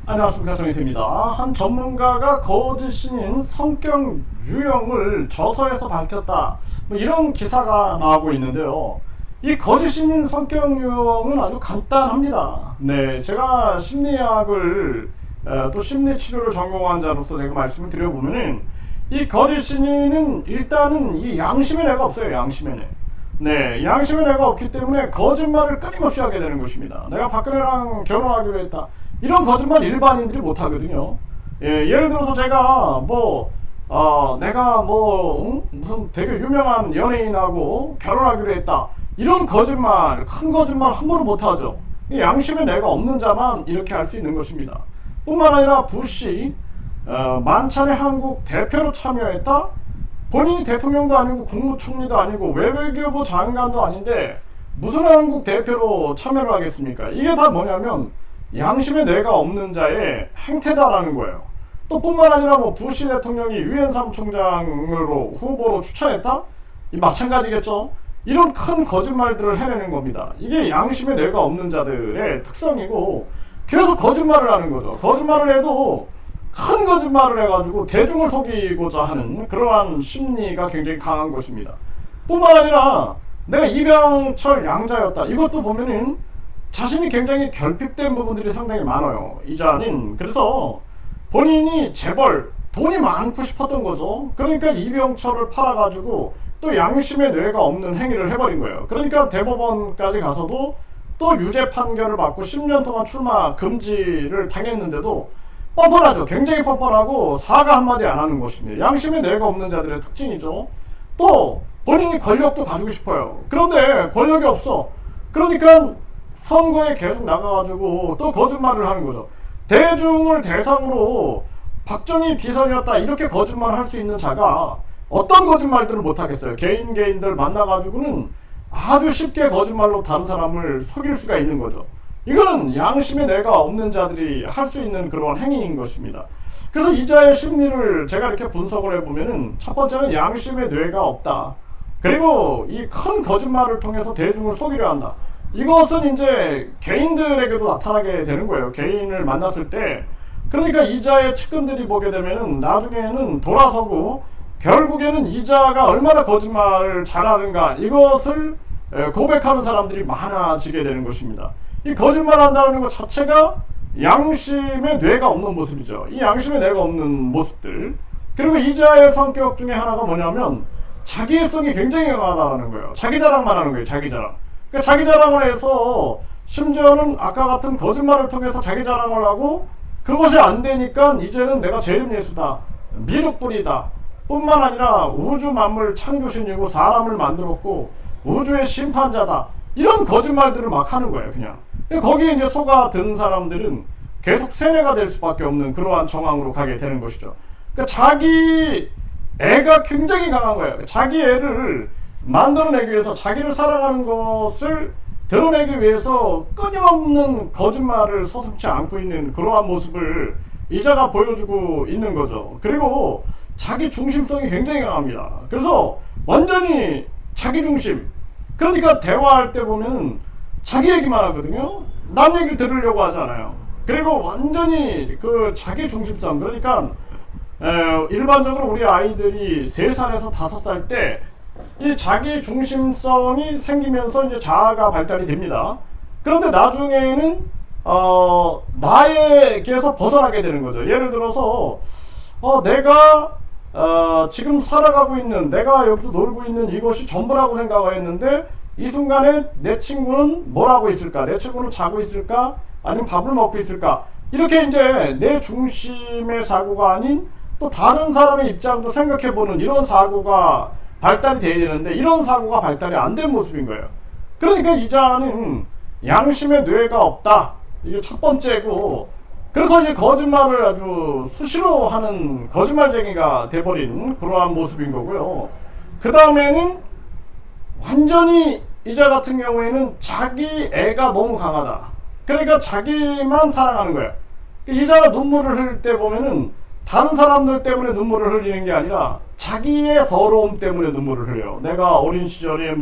안녕하십니까, 정희태입니다. 한 전문가가 거짓신인 성격 유형을 저서에서 밝혔다, 뭐 이런 기사가 나오고 있는데요. 이 거짓신인 성격 유형은 아주 간단합니다. 네, 제가 심리학을 또 심리치료를 전공한 자로서 제가 말씀을 드려보면은, 이 거짓신인은 일단은 이 양심의 내가 없어요. 양심의 내. 네, 양심의 내가 없기 때문에 거짓말을 끊임없이 하게 되는 것입니다. 내가 박근혜랑 결혼하기로 했다, 이런 거짓말 일반인들이 못하거든요. 예, 예를 들어서 제가 내가 무슨 되게 유명한 연예인하고 결혼하기로 했다, 이런 거짓말, 큰 거짓말 함부로 못하죠. 양심의 내가 없는 자만 이렇게 할 수 있는 것입니다. 뿐만 아니라 부시 만찬의 한국 대표로 참여했다. 본인이 대통령도 아니고 국무총리도 아니고 외교부 장관도 아닌데 무슨 한국 대표로 참여를 하겠습니까? 이게 다 뭐냐면 양심의 뇌가 없는 자의 행태다라는 거예요. 또 뿐만 아니라 부시 대통령이 유엔 사무총장으로 후보로 추천했다? 이 마찬가지겠죠. 이런 큰 거짓말들을 해내는 겁니다. 이게 양심의 뇌가 없는 자들의 특성이고 계속 거짓말을 하는 거죠. 거짓말을 해도 큰 거짓말을 해가지고 대중을 속이고자 하는 그러한 심리가 굉장히 강한 것입니다. 뿐만 아니라 내가 이병철 양자였다, 이것도 보면은 자신이 굉장히 결핍된 부분들이 상당히 많아요, 이자는. 그래서 본인이 재벌, 돈이 많고 싶었던 거죠. 그러니까 이병철을 팔아가지고 또 양심의 뇌가 없는 행위를 해버린 거예요. 그러니까 대법원까지 가서도 또 유죄 판결을 받고 10년 동안 출마 금지를 당했는데도 뻔뻔하죠. 굉장히 뻔뻔하고 사과 한마디 안 하는 것입니다. 양심의 뇌가 없는 자들의 특징이죠. 또 본인이 권력도 가지고 싶어요. 그런데 권력이 없어. 그러니까 선거에 계속 나가가지고 또 거짓말을 하는 거죠. 대중을 대상으로 박정희 비선이었다, 이렇게 거짓말을 할 수 있는 자가 어떤 거짓말들을 못하겠어요. 개인들 만나가지고는 아주 쉽게 거짓말로 다른 사람을 속일 수가 있는 거죠. 이거는 양심의 뇌가 없는 자들이 할 수 있는 그런 행위인 것입니다. 그래서 이자의 심리를 제가 이렇게 분석을 해보면은, 첫 번째는 양심의 뇌가 없다. 그리고 이 큰 거짓말을 통해서 대중을 속이려 한다. 이것은 이제 개인들에게도 나타나게 되는 거예요. 개인을 만났을 때. 그러니까 이자의 측근들이 보게 되면은 나중에는 돌아서고 결국에는 이자가 얼마나 거짓말을 잘하는가, 이것을 고백하는 사람들이 많아지게 되는 것입니다. 이 거짓말 한다는 것 자체가 양심의 뇌가 없는 모습이죠. 이 양심의 뇌가 없는 모습들. 그리고 이자의 성격 중에 하나가 뭐냐면 자기성이 굉장히 강하다는 거예요. 자기 자랑만 하는 거예요. 자기 자랑. 그러니까 자기 자랑을 해서 심지어는 아까 같은 거짓말을 통해서 자기 자랑을 하고 그것이 안 되니까 이제는 내가 재림예수다, 미륵불이다, 뿐만 아니라 우주 만물 창조신이고 사람을 만들었고 우주의 심판자다, 이런 거짓말들을 막 하는 거예요. 그냥 거기에 이제 속아든 사람들은 계속 세뇌가 될 수밖에 없는 그러한 정황으로 가게 되는 것이죠. 그러니까 자기 애가 굉장히 강한 거예요. 자기 애를 만들어내기 위해서, 자기를 사랑하는 것을 드러내기 위해서 끊임없는 거짓말을 서슴지 않고 있는 그러한 모습을 이자가 보여주고 있는 거죠. 그리고 자기 중심성이 굉장히 강합니다. 그래서 완전히 자기 중심. 그러니까 대화할 때 보면 자기 얘기만 하거든요. 남 얘기를 들으려고 하지 않아요. 그리고 완전히 그 자기 중심성. 그러니까 일반적으로 우리 아이들이 3살에서 5살 때 이 자기 중심성이 생기면서 이제 자아가 발달이 됩니다. 그런데 나중에는 나에게서 벗어나게 되는 거죠. 예를 들어서 내가 지금 살아가고 있는, 내가 여기서 놀고 있는 이것이 전부라고 생각을 했는데 이 순간에 내 친구는 뭘 하고 있을까? 내 친구는 자고 있을까? 아니면 밥을 먹고 있을까? 이렇게 이제 내 중심의 사고가 아닌 또 다른 사람의 입장도 생각해보는 이런 사고가 발달이 돼야 되는데 이런 사고가 발달이 안 된 모습인 거예요. 그러니까 이자는 양심의 뇌가 없다, 이게 첫 번째고, 그래서 이제 거짓말을 아주 수시로 하는 거짓말쟁이가 돼버린 그러한 모습인 거고요. 그 다음에는 완전히 이자 같은 경우에는 자기 애가 너무 강하다. 그러니까 자기만 사랑하는 거야. 이자가 눈물을 흘릴 때 보면은 다른 사람들 때문에 눈물을 흘리는 게 아니라 자기의 서러움 때문에 눈물을 흘려요. 내가 어린 시절에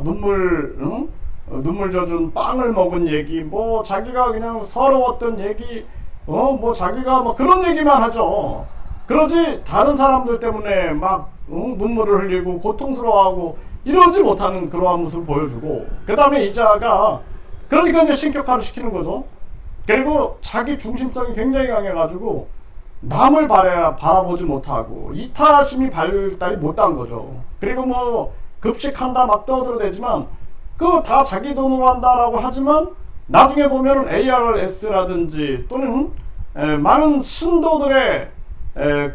눈물, 눈물 젖은 빵을 먹은 얘기, 뭐 자기가 그냥 서러웠던 얘기, 뭐 자기가 뭐 그런 얘기만 하죠. 그러지 다른 사람들 때문에 막 눈물을 흘리고 고통스러워하고 이러지 못하는 그러한 모습을 보여주고, 그 다음에 이자가 그러니까 이제 신격화를 시키는 거죠. 그리고 자기 중심성이 굉장히 강해가지고 남을 바라보지 못하고 이타심이 발달이 못한 거죠. 그리고 뭐 급식한다 막 떠들어대지만 그거 다 자기 돈으로 한다라고 하지만 나중에 보면 ARS라든지 또는 많은 신도들의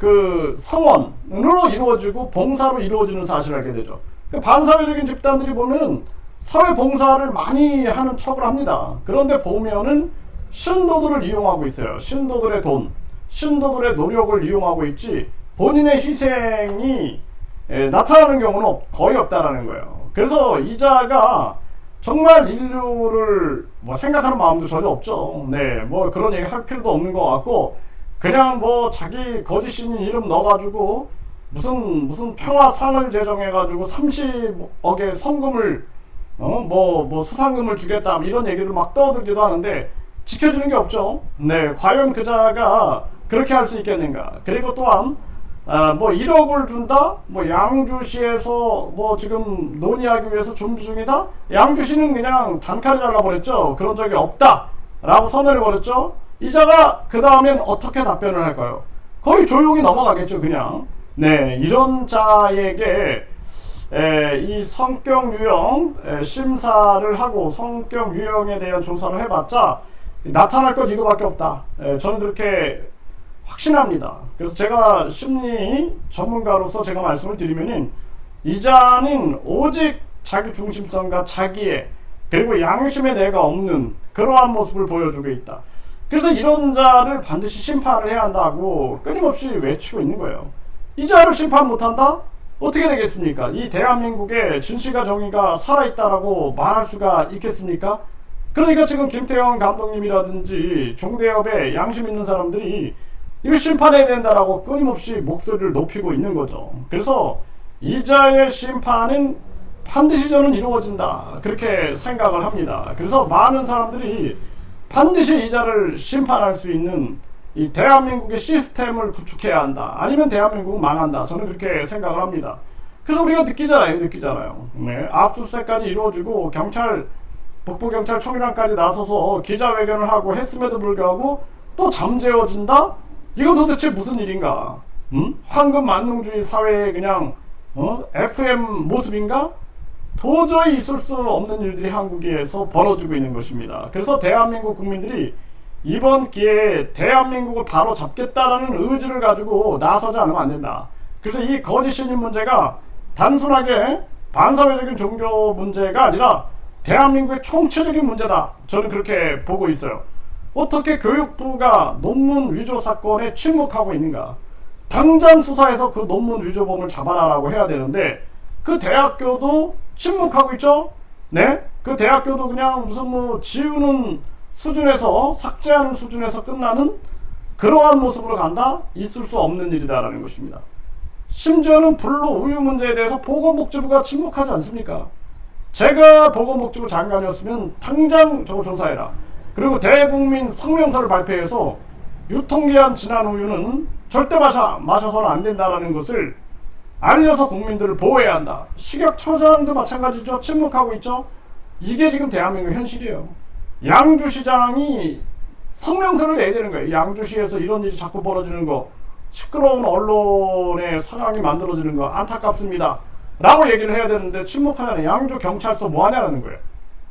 그 성원으로 이루어지고 봉사로 이루어지는 사실을 알게 되죠. 그 반사회적인 집단들이 보면 사회 봉사를 많이 하는 척을 합니다. 그런데 보면은 신도들을 이용하고 있어요. 신도들의 돈, 신도들의 노력을 이용하고 있지 본인의 희생이 나타나는 경우는 거의 없다라는 거예요. 그래서 이자가 정말 인류를 뭐 생각하는 마음도 전혀 없죠. 네, 뭐 그런 얘기 할 필요도 없는 것 같고, 그냥 뭐 자기 거짓신 이름 넣어가지고 무슨 평화상을 제정해가지고 30억의 성금을 뭐 수상금을 주겠다 이런 얘기를 막 떠들기도 하는데 지켜지는 게 없죠. 네, 과연 그자가 그렇게 할 수 있겠는가. 그리고 또한 뭐 1억을 준다? 뭐 양주시에서 뭐 지금 논의하기 위해서 준비 중이다? 양주시는 그냥 단칼에 잘라버렸죠. 그런 적이 없다 라고 선언을 벌였죠. 이자가 그 다음엔 어떻게 답변을 할까요? 거의 조용히 넘어가겠죠 그냥. 네, 이런 자에게 이 성격 유형 심사를 하고 성격 유형에 대한 조사를 해봤자 나타날 것 이거밖에 없다. 저는 그렇게 확신합니다. 그래서 제가 심리 전문가로서 제가 말씀을 드리면은 이자는 오직 자기 중심성과 자기의 그리고 양심의 내가 없는 그러한 모습을 보여주고 있다. 그래서 이런 자를 반드시 심판을 해야 한다고 끊임없이 외치고 있는 거예요. 이 자를 심판 못한다? 어떻게 되겠습니까? 이 대한민국에 진실과 정의가 살아있다라고 말할 수가 있겠습니까? 그러니까 지금 김태형 감독님이라든지 종대협에 양심 있는 사람들이 이거 심판해야 된다라고 끊임없이 목소리를 높이고 있는 거죠. 그래서 이자의 심판은 반드시 저는 이루어진다 그렇게 생각을 합니다. 그래서 많은 사람들이 반드시 이자를 심판할 수 있는 이 대한민국의 시스템을 구축해야 한다. 아니면 대한민국은 망한다. 저는 그렇게 생각을 합니다. 그래서 우리가 느끼잖아요. 네, 압수수색까지 이루어지고 경찰 북부경찰청장까지 나서서 기자회견을 하고 했음에도 불구하고 또 잠재워진다? 이건 도대체 무슨 일인가? 황금 만능주의 사회의 그냥 FM 모습인가? 도저히 있을 수 없는 일들이 한국에서 벌어지고 있는 것입니다. 그래서 대한민국 국민들이 이번 기회에 대한민국을 바로 잡겠다라는 의지를 가지고 나서지 않으면 안 된다. 그래서 이 거짓 신임 문제가 단순하게 반사회적인 종교 문제가 아니라 대한민국의 총체적인 문제다. 저는 그렇게 보고 있어요. 어떻게 교육부가 논문 위조 사건에 침묵하고 있는가? 당장 수사해서 그 논문 위조범을 잡아라라고 해야 되는데 그 대학교도 침묵하고 있죠? 네? 그 대학교도 그냥 무슨 뭐 지우는 수준에서 삭제하는 수준에서 끝나는 그러한 모습으로 간다? 있을 수 없는 일이다라는 것입니다. 심지어는 불로 우유 문제에 대해서 보건복지부가 침묵하지 않습니까? 제가 보건복지부 장관이었으면 당장 저거 조사해라. 그리고 대국민 성명서를 발표해서 유통기한 지난 우유는 절대 마셔서는 안 된다라는 것을 알려서 국민들을 보호해야 한다. 식약처장도 마찬가지죠. 침묵하고 있죠. 이게 지금 대한민국 현실이에요. 양주시장이 성명서를 내야 되는 거예요. 양주시에서 이런 일이 자꾸 벌어지는 거, 시끄러운 언론의 상황이 만들어지는 거 안타깝습니다 라고 얘기를 해야 되는데 침묵하잖아요. 양주경찰서 뭐하냐라는 거예요.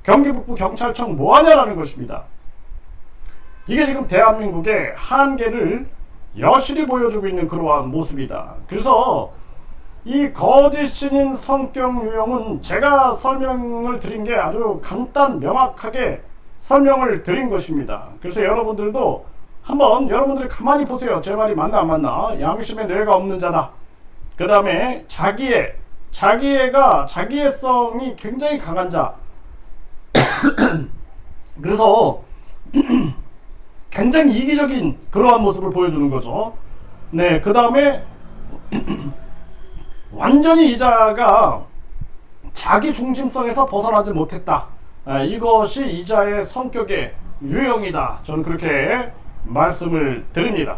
경기북부경찰청 뭐하냐라는 것입니다. 이게 지금 대한민국의 한계를 여실히 보여주고 있는 그러한 모습이다. 그래서 이 거짓 신인 성격 유형은 제가 설명을 드린 게 아주 간단 명확하게 설명을 드린 것입니다. 그래서 여러분들도 한번 여러분들이 가만히 보세요. 제 말이 맞나 안 맞나. 양심의 뇌가 없는 자다. 그 다음에 자기애성이 굉장히 강한 자. 그래서 굉장히 이기적인 그러한 모습을 보여주는 거죠. 네, 그 다음에 완전히 이자가 자기 중심성에서 벗어나지 못했다. 이것이 이자의 성격의 유형이다. 저는 그렇게 말씀을 드립니다.